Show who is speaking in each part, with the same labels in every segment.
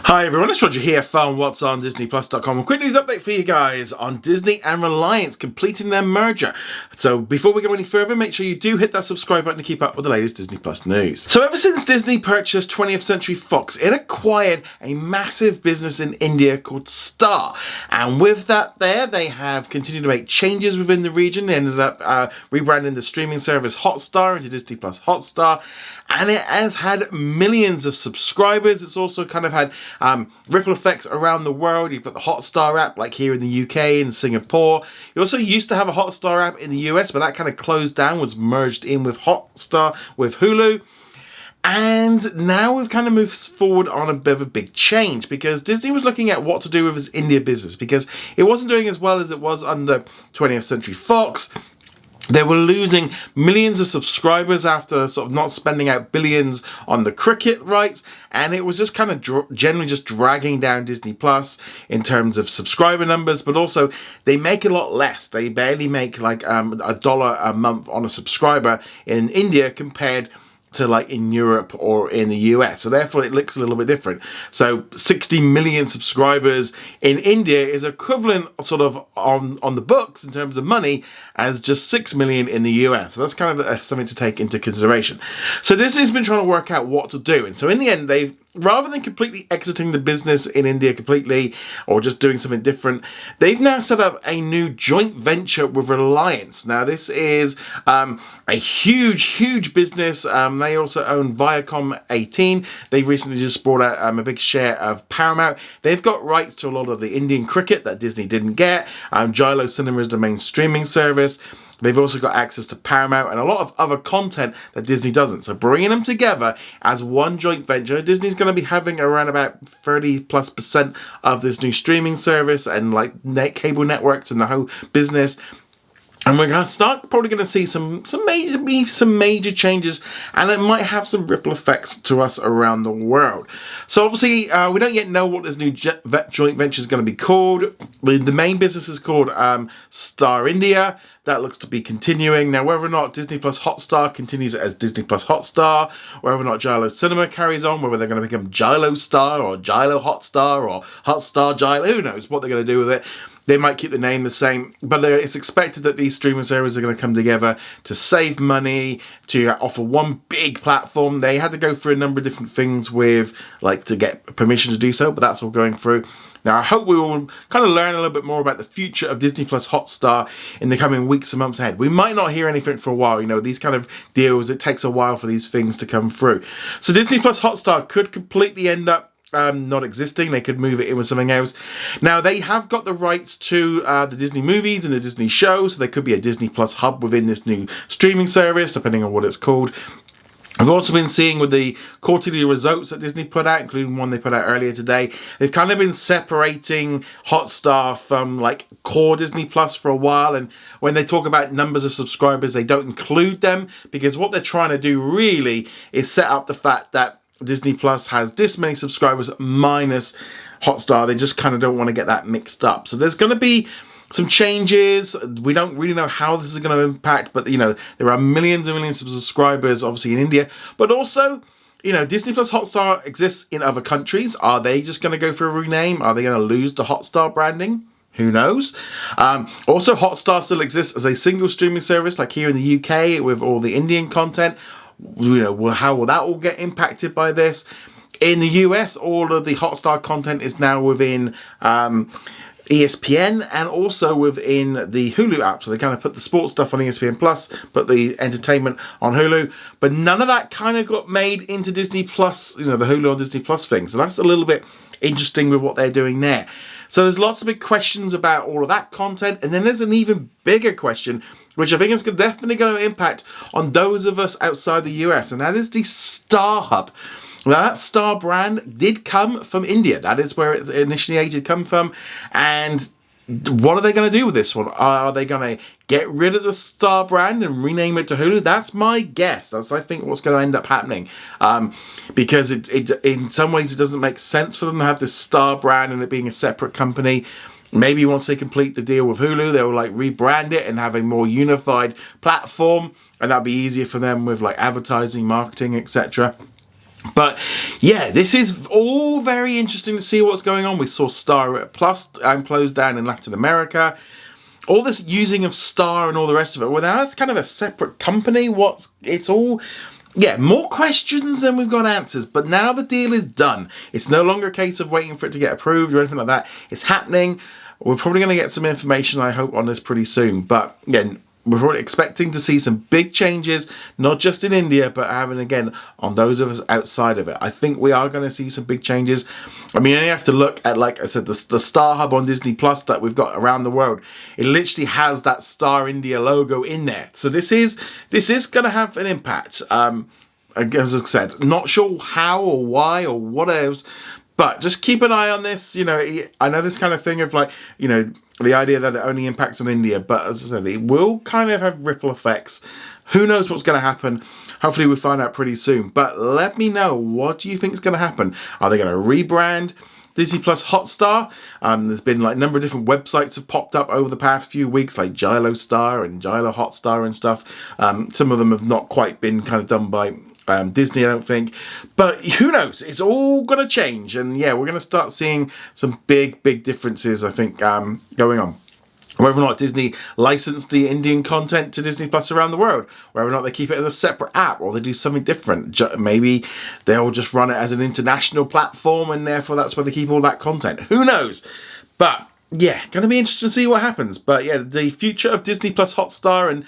Speaker 1: Hi everyone, it's Roger here from What's on DisneyPlus.com. A quick news update for you guys on Disney and Reliance completing their merger. So before we go any further, make sure you do hit that subscribe button to keep up with the latest Disney Plus news. So ever since Disney purchased 20th Century Fox, it acquired a massive business in India called Star. And with that they have continued to make changes within the region. They ended up rebranding the streaming service Hotstar into Disney Plus Hotstar. And it has had millions of subscribers. It's also kind of had ripple effects around the world. You've got the Hotstar app, like here in the UK and Singapore. You also used to have a Hotstar app in the US, but that kind of closed down, was merged in with Hotstar, with Hulu. And now we've kind of moved forward on a bit of a big change, because Disney was looking at what to do with its India business, because it wasn't doing as well as it was under 20th Century Fox. They were losing millions of subscribers after sort of not spending out billions on the cricket rights, and it was just kind of generally just dragging down Disney Plus in terms of subscriber numbers, but also they make a lot less. They barely make like $1 a month on a subscriber in India compared to like in Europe or in the US. So therefore it looks a little bit different. So 60 million subscribers in India is equivalent sort of on the books in terms of money as just 6 million in the US. So that's kind of something to take into consideration. So Disney's been trying to work out what to do. And so in the end, they've, rather than completely exiting the business in India completely or just doing something different, they've now set up a new joint venture with Reliance. Now this is a huge business. They also own Viacom 18. They've recently just bought out a big share of Paramount. They've got rights to a lot of the Indian cricket that Disney didn't get. Gilo Cinema is the main streaming service. They've also got access to Paramount and a lot of other content that Disney doesn't. So bringing them together as one joint venture, Disney's going to be having around about 30+% of this new streaming service and like cable networks and the whole business. And we're going to probably going to see some major changes, and it might have some ripple effects to us around the world. So obviously, we don't yet know what this new joint venture is going to be called. The main business is called Star India. That looks to be continuing. Now, whether or not Disney Plus Hotstar continues as Disney Plus Hotstar, whether or not Gilo Cinema carries on, whether they're going to become Gilo Star or Gilo Hotstar or Hotstar Gilo, who knows what they're going to do with it. They might keep the name the same, but it's expected that these streaming services are going to come together to save money, to offer one big platform. They had to go through a number of different things with, like, to get permission to do so, but that's all going through. Now, I hope we will kind of learn a little bit more about the future of Disney Plus Hotstar in the coming weeks and months ahead. We might not hear anything for a while. You know, these kind of deals, it takes a while for these things to come through. So Disney Plus Hotstar could completely end up not existing. They could move it in with something else. Now, they have got the rights to the Disney movies and the Disney shows, so there could be a Disney Plus hub within this new streaming service, depending on what it's called. I've also been seeing with the quarterly results that Disney put out, including one they put out earlier today, they've kind of been separating Hotstar from like core Disney Plus for a while, and when they talk about numbers of subscribers, they don't include them, because what they're trying to do really is set up the fact that Disney Plus has this many subscribers minus Hotstar. They just kind of don't want to get that mixed up. So there's going to be some changes. We don't really know how this is going to impact, but you know, there are millions and millions of subscribers obviously in India, but also, you know, Disney Plus Hotstar exists in other countries. Are they just going to go for a rename? Are they going to lose the Hotstar branding? Who knows? Also, Hotstar still exists as a single streaming service, like here in the UK with all the Indian content. You know, how will that all get impacted by this? In the US, all of the Hotstar content is now within ESPN and also within the Hulu app. So they kind of put the sports stuff on ESPN Plus, put the entertainment on Hulu, but none of that kind of got made into Disney Plus, you know, the Hulu on Disney Plus thing. So that's a little bit interesting with what they're doing there. So there's lots of big questions about all of that content, and then there's an even bigger question, which I think is definitely going to impact on those of us outside the US, and that is the Star Hub. Now, that Star brand did come from India. That is where it initiated come from. And what are they going to do with this one? Are they going to get rid of the Star brand and rename it to Hulu? That's my guess. That's, I think, what's going to end up happening. Because it in some ways, it doesn't make sense for them to have this Star brand and it being a separate company. Maybe once they complete the deal with Hulu, they will like rebrand it and have a more unified platform. And that'll be easier for them with like advertising, marketing, etc. But yeah, this is all very interesting to see what's going on. We saw Star Plus closed down in Latin America. All this using of Star and all the rest of it. Well, now that's kind of a separate company. It's all, yeah, more questions than we've got answers. But now the deal is done. It's no longer a case of waiting for it to get approved or anything like that. It's happening. We're probably going to get some information, I hope, on this pretty soon. But again, we're probably expecting to see some big changes, not just in India, but having, again, on those of us outside of it. I think we are going to see some big changes. I mean, you have to look at, like I said, the Star Hub on Disney Plus that we've got around the world. It literally has that Star India logo in there. So this is going to have an impact. As I said, not sure how or why or what else, but just keep an eye on this. You know, I know this kind of thing of, like, you know, the idea that it only impacts on India, but as I said, it will kind of have ripple effects. Who knows what's going to happen? Hopefully we'll find out pretty soon. But let me know, what do you think is going to happen? Are they going to rebrand Disney Plus Hotstar? There's been like a number of different websites have popped up over the past few weeks, like Gilo Star and Gilo Hotstar and stuff. Some of them have not quite been kind of done by Disney, I don't think. But who knows? It's all going to change. And yeah, we're going to start seeing some big differences, I think, going on. Whether or not Disney licensed the Indian content to Disney Plus around the world, whether or not they keep it as a separate app, or they do something different. Maybe they'll just run it as an international platform, and therefore that's where they keep all that content. Who knows? But yeah, going to be interesting to see what happens. But yeah, the future of Disney Plus Hotstar and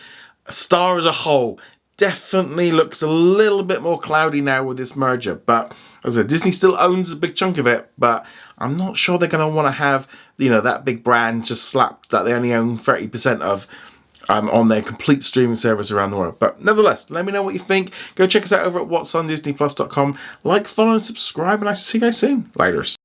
Speaker 1: Star as a whole definitely looks a little bit more cloudy now with this merger. But as I said, Disney still owns a big chunk of it, but I'm not sure they're going to want to have, you know, that big brand just slapped that they only own 30% of on their complete streaming service around the world. But nevertheless, let me know what you think. Go check us out over at whatsondisneyplus.com. Like, follow, and subscribe, and I shall see you guys soon. Laters.